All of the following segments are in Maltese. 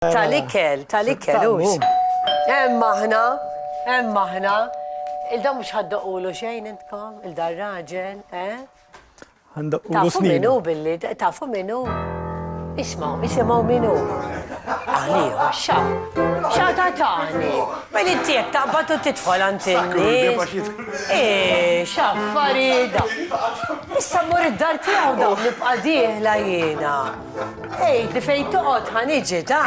Tal-ikel, ux. Maħna. Il-dam mux ħaddoqulu xejn intkom, il-dar raġel, Tafu minu billi, tafu minu. Isimaw minu. Għaliju, xata taħni. Belli t-tiek taqbatu t-tfal għantinni. Xaf, farida. Issa mur id-dar tijaw daw nibqa diħla jena. Di fejn toqgħod ħaniġi ta'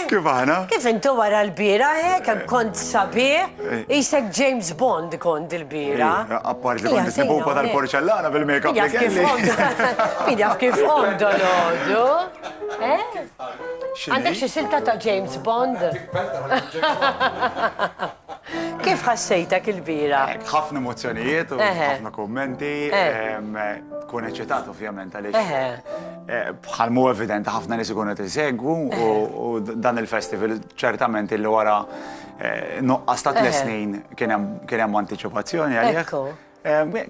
Kif aħna? Kif intu wara l-bira, kem kont sabiħ, jisek James Bond kont il-bira. Appart li kont nisnipupa tal-porċellana bil-make-up li kelli. Pidjaf kif omdo l-ħodu. Għandek xi silta ta' James Bond? Kif ħassejtak il-bira? ħafna emozzjonijiet u ħafna kommenti. Tkun eċitat ovvjament għaliex. Bħalmu evidenti ħafna nies ikunu tisegwu u dan il-festival ċertament illi wara nuqqas ta' 3 snin kien hemm antiċipazzjoni għalih.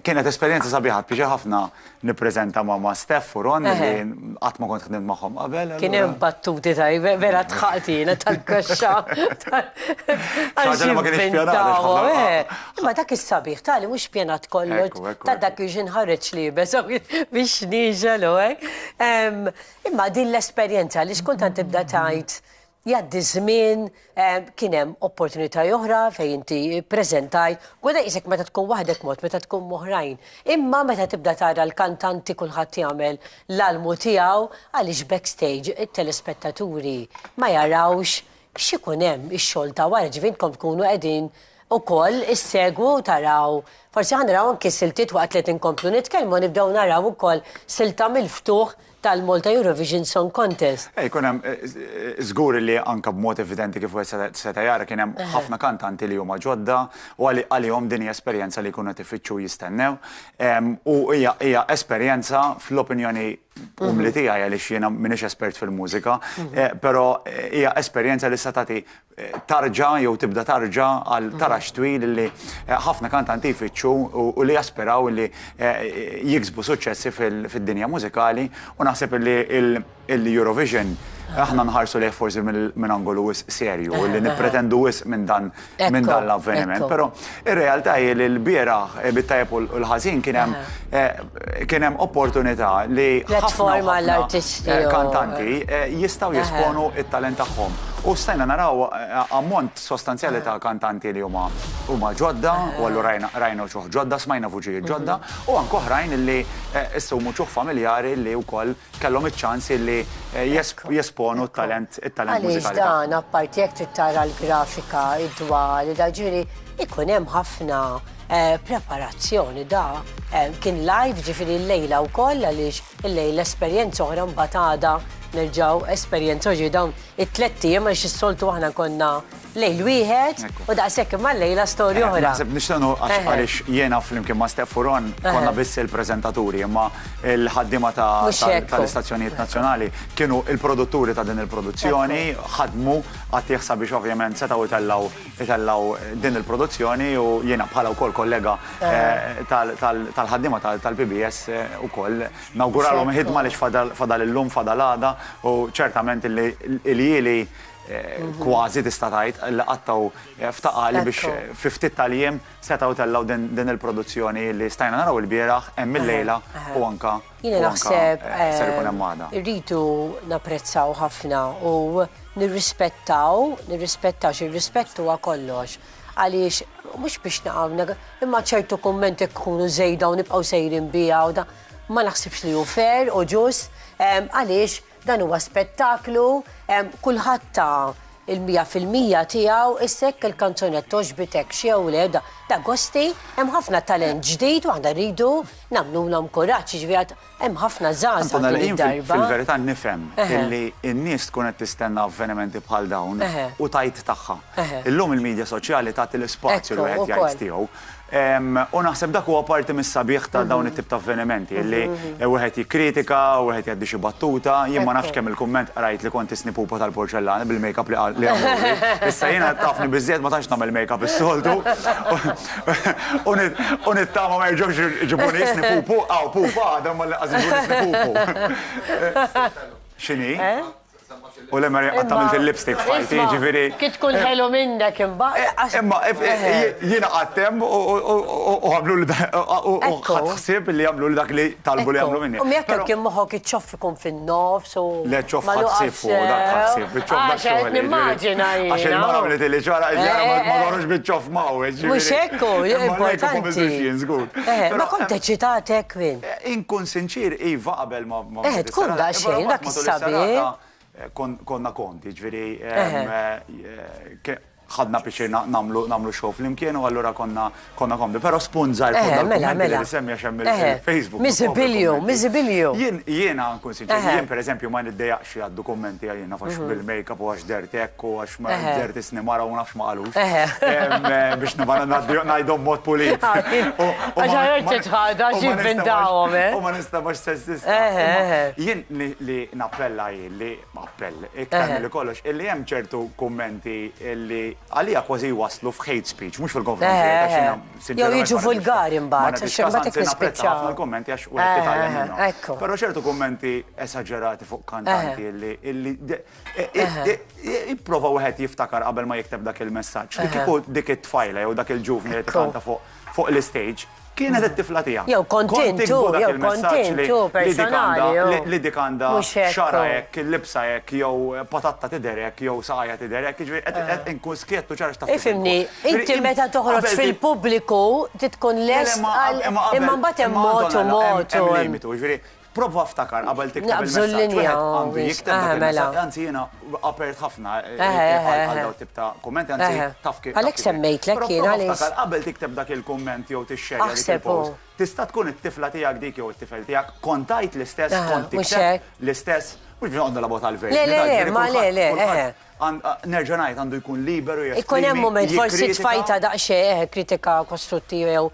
Kienet esperjenza sabiħa biex ħafna nippreżenta ma' Steff u Ron li qatt ma kont ħdimt magħhom qabel. Kien hemm battuti taj vera tħaqtina tal-kaxxa. ħaġa li ma kienx pjanata. Imma dak is-sabiħ tali mhux pjanat kollox ta' dak biex inħareġ libes biex niġelu Imma din l-esperjenza li xkultant tibda tgħid jaddi żmien kien hemm opportunità oħra fejn inti ppreżentajt, gweda isek meta tkun waħdek mod, meta tkun moħrajn. Imma meta tibda tara l-kantanti kulħadd jagħmel l-almu tiegħu għaliex backstage it-telespettaturi ma jarawx x'ikun hemm ix-xogħol ta' wara ġifieri tkunu qegħdin ukoll issegwu taraw. Forsi ħanaraw anke siltiet waqt li tinkomplu nitkellmu nibdew naraw ukoll silta mill-ftuħ tal-Malta Eurovision Song Contest. Kun hemm żgur li anke b'mod evidenti kif seta' jara kien hemm ħafna kantanti li huma ġodda u għalihom din hija esperjenza li jkunu tifittxu jistennew. U hija esperjenza fl-opinjoni li tiegħi għaliex jiena m'iniex espert fil-mużika, però hija esperjenza li se tagħti tarġa' jew tibda tarġa' għal tarax twil li ħafna kantanti jfittxu u li jasperaw li jiksbu suċċessi fid-dinja mużikali u naħseb li l-Eurovision aħna nħarsu lejh forsi minn angolu serju li nippretendu minn dan l-avveniment. Però ir-realtà hi li l-bieraħ bit-tajjeb u l-ħażin kien hemm opportunità li ħafna kantanti jistgħu jesponu it-talent tagħhom. U stajna naraw ammont sostanzjali ta' kantanti li huma ġodda, u għallu rajna ċuħ ġodda, smajna vuġijiet ġodda, u anke oħrajn li issumu ċuħ familjari li wkoll kellhom iċ-ċans li jesponu it-talent mużikali. Għaliex dan apparti jekk tittara l-grafika, id-dwar, ġifieri ikun hemm ħafna preparazzjoni kien live ġifieri l-lejla wkoll għaliex il-lejla esperjenza oħra mbagħad għada nerġgħu esperjenza ġi dawn it-tlet ijiem għax is-soltu aħna konna lejl wieħed u daqshekk imma l-lejla storja oħra. Naħseb nixtenu għaliex jiena flimkien ma' Steff u Ron konna biss il-preżentaturi, imma l-ħaddiema tal-istazzjonijiet nazzjonali kienu il-produtturi ta' din il-produzzjoni, ħadmu għad jaħsab biex ovvjament setgħu itellaw din il-produzzjoni u jiena bħala wkoll kollega tal-ħaddiema tal-PBS ukoll nawguralhom ħidma li fadal illum fadal għada u ċertament li kważi tista' tgħid li qattaw ftaqali biex fi ftit tal-jiem setgħu tellaw din il-produzzjoni li stajna naraw il-bieraħ hemm il-lejla u anke jiena naħseb ser ikun hemm għada. Irridu napprezzaw ħafna u nirrispettaw x'ir-rispett huwa kollox. Għaliex mhux biex naqgħu imma ċertu kummenti jkunu żejda u nibqgħu sejrin biha u ma naħsibx li hu fair u ġust għaliex dan huwa spettaklu, kulħadd ta' il-100% tiegħu issek il-kanzunett toġbitek xi jew le da gosti, hemm ħafna talent ġdid u aħna rridu nagħmluhom kuraġġ, jiġifieri hemm ħafna żgħażagħ din id-darba. Fil-verità nifhem illi n-nies tkun qed tistenna avvenimenti bħal dawn u tajt tagħha. Illum il-medja soċjali tagħti l-ispazju li wieħed jgħid tiegħu. U naħseb dak huwa parti mis-sabiħ ta' dawn it-tip ta' avvenimenti li wieħed jikkritika, wieħed jgħaddi xi battuta, jien ma nafx kemm il-kumment rajt li kont isnipupa tal-porċellana bil-makeup li għamlu. Issa jiena tafni biżżejjed ma tantx nagħmel makeup is-soltu. U nittama ma jerġgħux iġibuni isnipupu, pupa għadhom ma li qasibuni isnipupu. X'inhi? U l-Emery għattamilt il-lipstick fight, ġifiri. Kit tkun ħelu minnek imbagħad. Imma jiena għattem u għamlu li u ħadsib li għamlu li dak li talbu li għamlu minni. U mjekk kien moħħok iċċoff ikun fin-nofs u. Le ċoff ħadsib fuq dak ħadsib. Għax nimmaġina jiena. Għax il-mara li li ċara ma dorux bitċoff maw. Mux ekku, importanti. Ma kont eċitatek win. Inkun sinċir, Iva, qabel ma. Tkun da xejn, dak is-sabi. Konna konti, ġviri, ħadna biex namlu show fl-imkien u għallura konna komdi. Pero spunżar fil-dokumenti li semmi għaxem il-Facebook. Mizibilju. Jiena nkun sinċer, jien per eżempju ma niddejaqx għad-dokumenti għajna fax bil-make-up u għax dertek u għax ma derti s-nimara u nafx ma għalux. Biex nibana najdom mod pulit. Għaxħarret tħadda ġivvindawom, U ma nista max sessista. Jien li nappella li appell, iktar li kollox, illi jem ċertu kommenti illi għalija kważi waslu f'hate speech, mux fil-konfronti. Jow jiġu vulgari mbagħad, xemmatek nispiċċaw. ħafna l-kommenti għax u għed minnhom. Però ċertu kommenti esagerati fuq kantanti illi jipprova wieħed jiftakar qabel ma jikteb dak il-messaġġ. Li kieku dik it-tfajla jew dak il-ġuvni li tikanta fuq l-istage. Kienet it-tifla tiegħek. Jew kontintu, personali. Li dik għandha xara hekk, il-libsa hekk, jew patatta tiderek, jew sajja tiderek, jiġifieri inkun skiettu ċara x'taf. Ifimni, inti meta toħroġ fil-pubbliku titkun lest imma mbagħad hemm motu. Prova ftakar qabel tikteb il-messaġġ għandu jikteb il-messaġġ, anzi jiena apert ħafna għal daw tip ta' kummenti, anzi taf kif. Għalhekk semmejtlek jiena għaliex. Qabel tikteb dak il-kumment jew tixxerja dik il-post. Tista' tkun it-tifla tiegħek dik jew it-tifel tiegħek kontajt l-istess, kont tikteb l-istess, mhux biex għandna labot għal-verġi. Ma le. Nerġa' ngħid għandu jkun liberu jesprimi. Ikun hemm mument forsi tfajta daqsxejn kritika kostruttiva jew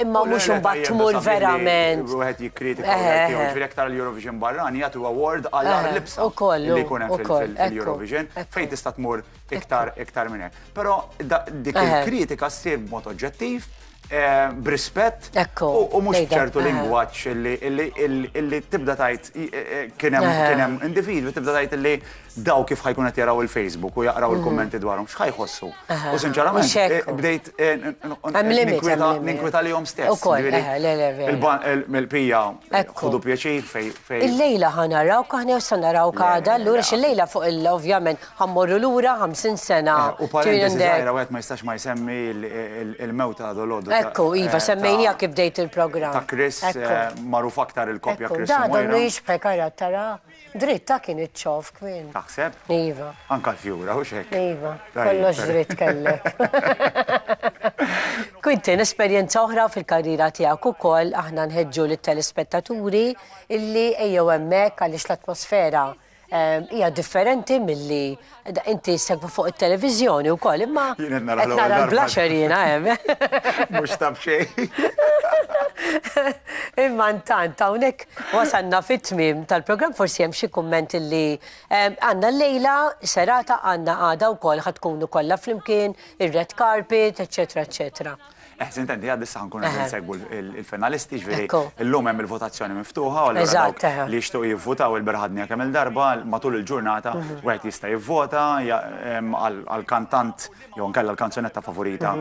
imma mhux imbagħad tmur verament. Wieħed jikkritika ġifieri aktar l-Eurovision barrani jagħtu award għal libsa li jkun hemm fil-Eurovision fejn tista' tmur iktar minn hekk. Però dik il-kritika ssir b'mod oġġettiv, b'rispett u mhux ċertu lingwaġġ illi tibda tgħid kien hemm individwi tibda tgħid illi daw kif ħajkun qed jaraw il-Facebook u jaqraw il-kummenti dwarhom x'ħajħossu. U sinċerament bdejt ninkweta lihom stess. Mill-pija ħudu pjaċir fejn. Il-lejla ħanaraw aħna sa naraw għada allura x'il-lejla fuq ovvjament ħammorru lura 50 sena. U parentesi żgħira wieħed ma jistax ma jsemmi il-mewta dolodu. Ekku, Iva, semmejnija kif bdejt il-programm. Ta' Chris, marruf aktar il-kopja Chris. Da, donnu jixpek għara, tara, dritta kien iċċof kwin. Taħseb? Iva. Anka l-fjura, u xek. Iva, kollox dritt kellek. Kuntin esperjenza oħra fil-karriera tiegħek ukoll aħna nħeġġu lit-telespettaturi illi ejjew hemmhekk għaliex l-atmosfera hija differenti milli inti segwu fuq it-televiżjoni wkoll, imma qed nara l-blasher jiena hemm. Mhux tab xejn. Imma ntant hawnhekk wasalna fit-tmiem tal-programm forsi hemm xi kumment illi għandna llejla serata għandna għada wkoll ħad tkunu kollha flimkien, ir-red carpet, eċetera, eċetera. Sint inti għaddissa ħankun għed nsegwu il-finalisti ġveri l-lum hemm il-votazzjoni miftuħa u li jixtuq jivvotaw il-berħadnija kemm il-darba matul il-ġurnata u għed jista' jivvota għal-kantant jew nkella l-kanzunetta favorita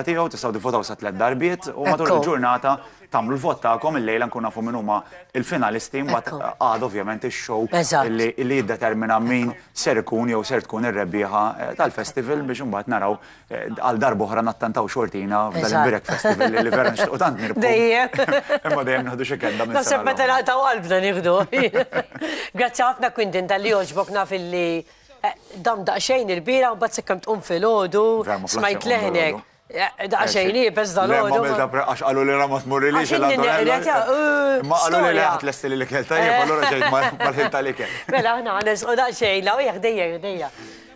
tiegħu tistgħu tivvotaw sa 3 darbiet u matul il-ġurnata tagħmlu l-vot tagħkom il-lejla nkun nafu min huma il-finalisti mbagħad għad ovvjament ix-show li jiddetermina min ser ikun jew ser tkun ir-rebbieħa tal-festival biex imbagħad naraw għal darba oħra nattantaw xortina dal-Imbirek Festival li vera nixtiequ tant nirpu. Dejjem. Imma dejjem naħdu xi kedda minn Naħseb meta naqtaw qalbna nieħdu. Grazzi ħafna Quintin tal-li jogħġbok naf illi dam daqsxejn il-bira u mbagħad sekkemm tqum filgħodu smajt leħnek. Daqsxejn ibes dal-għodu. Għax qalu li Ramos Murilix ma qalu li għat l-esti li kelta jib, allura ġejt mal-ħilta li kell. Mela ħna għanes u daqsxejn la u dejja.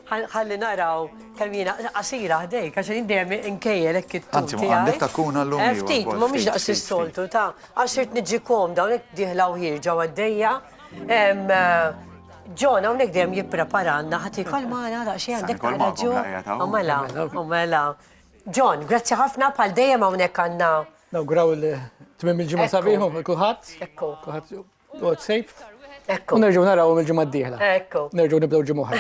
ħalli naraw kalmina qasira ħdejk għax dejjem inkejjelek it-tum tiegħek. Għandek takuna l-lum. Ftit, mhumiex daqs is-soltu ta' għax irid niġġikom dawnek dieħlaw ħirġa għaddejja. John hawnhekk dejjem jippreparanna ħadd ikol magħna daqsxejn għandek raġun. Mela. John, grazzi ħafna bħal dejjem hawnhekk għandna. Nawgraw il-tmiem il-ġimgħa sabiħhom kulħadd. Kulħadd safe. Ekku. U nerġgħu narawhom il-ġimgħa d-dieħla. Ekku. Nerġgħu nibdew ġimgħa.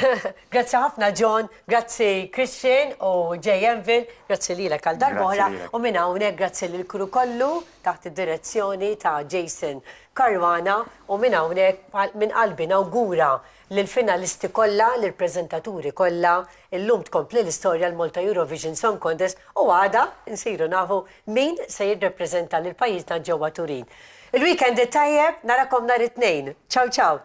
Grazzi ħafna John, grazzi Christian u Jay Envil, grazzi lilek għal darbohra u minn hawnhekk grazzi lill kru kollu taħt id-direzzjoni ta' Jason Caruana u minn hawnhekk minn qalbi nawgura lill-finalisti kollha, lill-preżentaturi kollha, illum tkompli l-istorja l-Malta Eurovision Song Contest u għada nsiru nafu min se jirrepreżenta lill-pajjiżna ġewwa Turin. Il-weekend tajjeb narakom nhar it-tnejn. Ciao ciao.